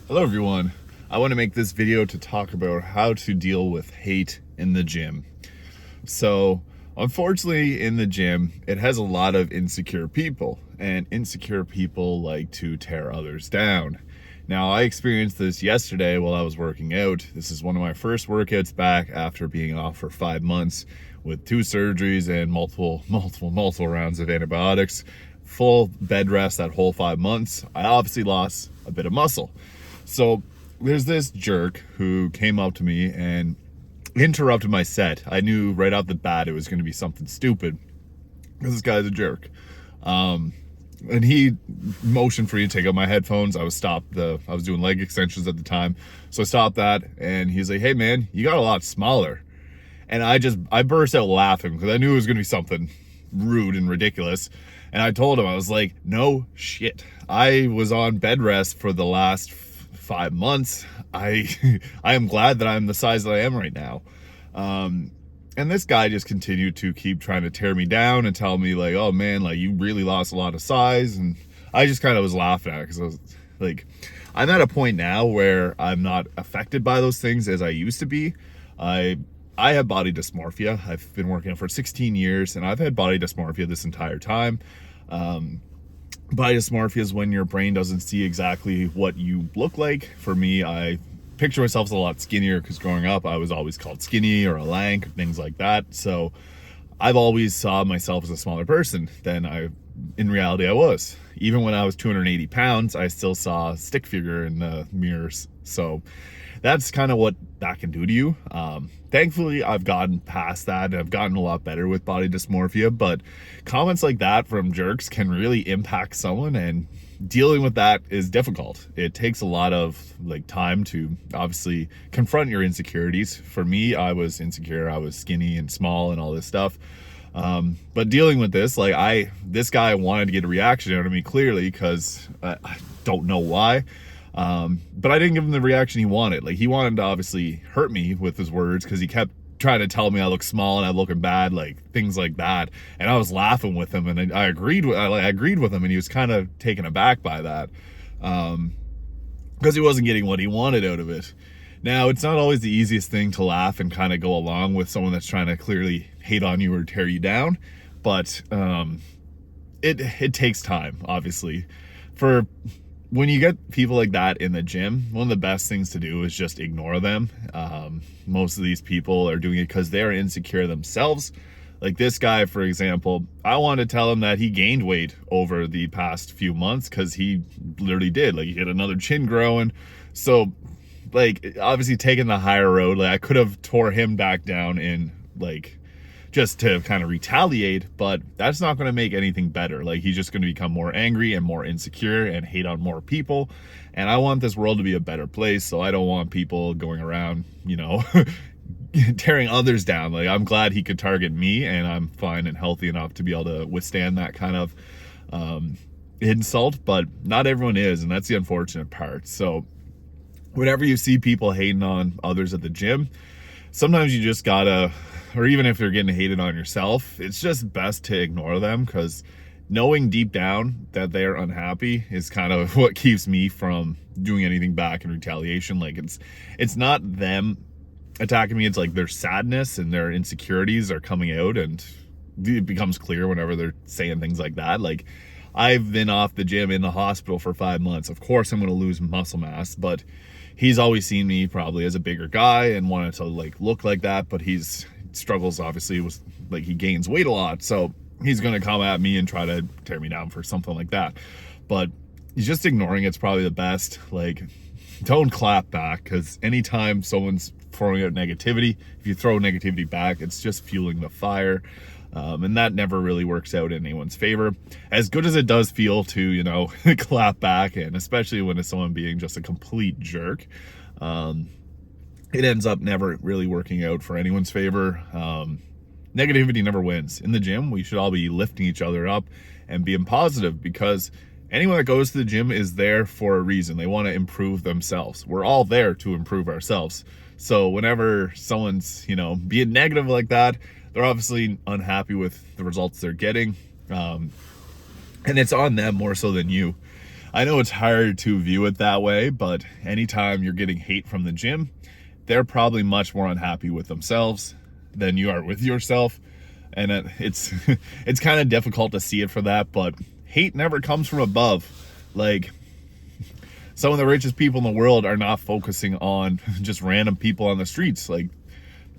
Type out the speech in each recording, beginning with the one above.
Hello everyone. I want to make this video to talk about how to deal with hate in the gym. So, unfortunately in the gym, it has a lot of insecure people, and insecure people like to tear others down. Now, I experienced this yesterday while I was working out. This is one of my first workouts back after being off for 5 months with 2 surgeries and multiple rounds of antibiotics. Full bed rest that whole 5 months. I obviously lost a bit of muscle. So there's this jerk who came up to me and interrupted my set. I knew right off the bat it was going to be something stupid because this guy's a jerk. And he motioned for me to take out my headphones. I was doing leg extensions at the time, so I stopped that, and he's like, "Hey man, you got a lot smaller." And I burst out laughing because I knew it was going to be something rude and ridiculous. And I told him, I was like, "No shit. I was on bed rest for the last 5 months. I I am glad that I'm the size that I am right now." And this guy just continued to keep trying to tear me down and tell me like, "Oh man, like you really lost a lot of size." And I just kind of was laughing at it because I was like, I'm at a point now where I'm not affected by those things as I used to be. I have body dysmorphia. I've been working out for 16 years and I've had body dysmorphia this entire time. Body dysmorphia is when your brain doesn't see exactly what you look like. For me, I picture myself as a lot skinnier because growing up I was always called skinny or a lank, things like that. So I've always saw myself as a smaller person than in reality I was. Even when I was 280 pounds, I still saw a stick figure in the mirrors. So that's kind of what that can do to you. Thankfully, I've gotten past that and I've gotten a lot better with body dysmorphia, but comments like that from jerks can really impact someone, and dealing with that is difficult. It takes a lot of time to obviously confront your insecurities. For me, I was insecure. I was skinny and small and all this stuff. But dealing with this, this guy wanted to get a reaction out of me clearly because I don't know why. But I didn't give him the reaction he wanted. He wanted to obviously hurt me with his words because he kept trying to tell me I look small and I'm looking bad, things like that. And I was laughing with him, and I agreed with him, and he was kind of taken aback by that because he wasn't getting what he wanted out of it. Now, it's not always the easiest thing to laugh and kind of go along with someone that's trying to clearly hate on you or tear you down, but it takes time, obviously. When you get people like that in the gym, one of the best things to do is just ignore them. Most of these people are doing it because they're insecure themselves. Like this guy, for example, I wanted to tell him that he gained weight over the past few months because he literally did. He had another chin growing. So, obviously taking the higher road, I could have tore him back down in, just to kind of retaliate, but that's not going to make anything better. He's just going to become more angry and more insecure and hate on more people. And I want this world to be a better place, so I don't want people going around, tearing others down. I'm glad he could target me, and I'm fine and healthy enough to be able to withstand that kind of insult, but not everyone is, and that's the unfortunate part. So whenever you see people hating on others at the gym, sometimes you just gotta, or even if you're getting hated on yourself, it's just best to ignore them, because knowing deep down that they're unhappy is kind of what keeps me from doing anything back in retaliation. It's not them attacking me, it's their sadness and their insecurities are coming out, and it becomes clear whenever they're saying things like that. I've been off the gym in the hospital for 5 months. Of course I'm going to lose muscle mass, but he's always seen me probably as a bigger guy and wanted to look like that, but he's struggles obviously with he gains weight a lot, so he's going to come at me and try to tear me down for something like that. But just ignoring it's probably the best. Don't clap back, because anytime someone's throwing out negativity, if you throw negativity back, it's just fueling the fire. And that never really works out in anyone's favor. As good as it does feel to, clap back, and especially when it's someone being just a complete jerk, it ends up never really working out for anyone's favor. Negativity never wins. In the gym, we should all be lifting each other up and being positive, because anyone that goes to the gym is there for a reason. They want to improve themselves. We're all there to improve ourselves. So whenever someone's, being negative like that, they're obviously unhappy with the results they're getting. And it's on them more so than you. I know it's hard to view it that way, but anytime you're getting hate from the gym, they're probably much more unhappy with themselves than you are with yourself. And it's it's kind of difficult to see it for that, but hate never comes from above. Like, some of the richest people in the world are not focusing on just random people on the streets. Like,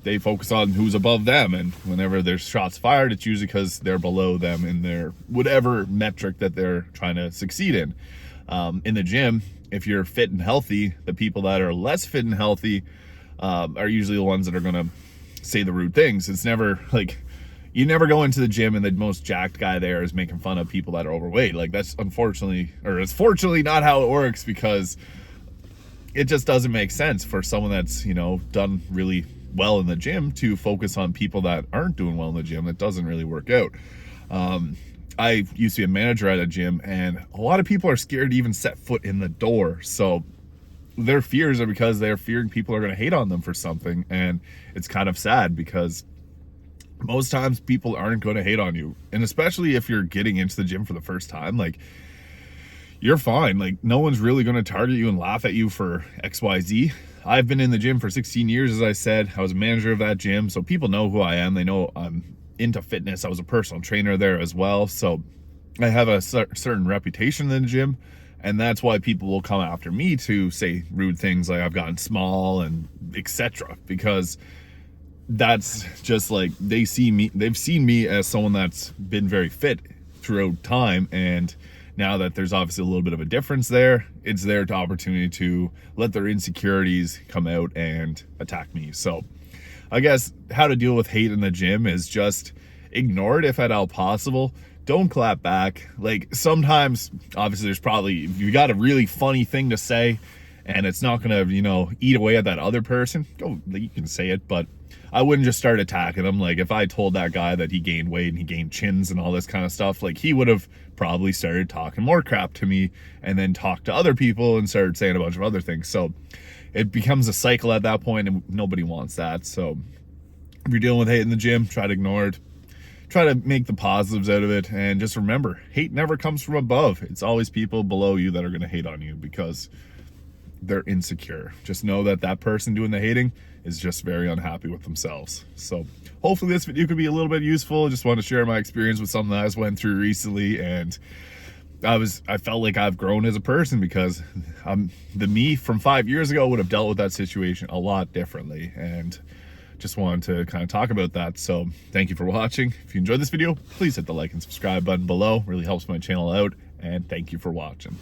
they focus on who's above them, and whenever there's shots fired, it's usually because they're below them in their whatever metric that they're trying to succeed in. In the gym, if you're fit and healthy, the people that are less fit and healthy are usually the ones that are going to say the rude things. It's never like, you never go into the gym and the most jacked guy there is making fun of people that are overweight. Like, that's unfortunately, or it's fortunately not how it works, because it just doesn't make sense for someone that's, you know, done really well in the gym to focus on people that aren't doing well in the gym. That doesn't really work out. I used to be a manager at a gym, and a lot of people are scared to even set foot in the door. So their fears are because they're fearing people are going to hate on them for something. And it's kind of sad, because most times people aren't going to hate on you. And especially if you're getting into the gym for the first time, like, you're fine. Like, no one's really going to target you and laugh at you for XYZ. I've been in the gym for 16 years, as I said. I was a manager of that gym, so people know who I am. They know I'm into fitness. I was a personal trainer there as well, so I have a certain reputation in the gym, and that's why people will come after me to say rude things like I've gotten small and etc., because that's just like, they've seen me as someone that's been very fit throughout time, and now that there's obviously a little bit of a difference there, it's their opportunity to let their insecurities come out and attack me. So I guess how to deal with hate in the gym is just ignore it if at all possible. Don't clap back. Like, sometimes, obviously, there's probably, you got a really funny thing to say and it's not gonna, you know, eat away at that other person, go, you can say it, but I wouldn't just start attacking them. Like, if I told that guy that he gained weight and he gained chins and all this kind of stuff, like, he would have probably started talking more crap to me and then talked to other people and started saying a bunch of other things. So it becomes a cycle at that point, and nobody wants that. So if you're dealing with hate in the gym, try to ignore it. Try to make the positives out of it, and just remember, hate never comes from above. It's always people below you that are going to hate on you because they're insecure. Just know that that person doing the hating is just very unhappy with themselves. So hopefully this video could be a little bit useful. I just want to share my experience with something that I just went through recently, and I felt like I've grown as a person, because the me from 5 years ago would have dealt with that situation a lot differently, and just wanted to kind of talk about that. So thank you for watching. If you enjoyed this video, please hit the like and subscribe button below. It really helps my channel out, and thank you for watching.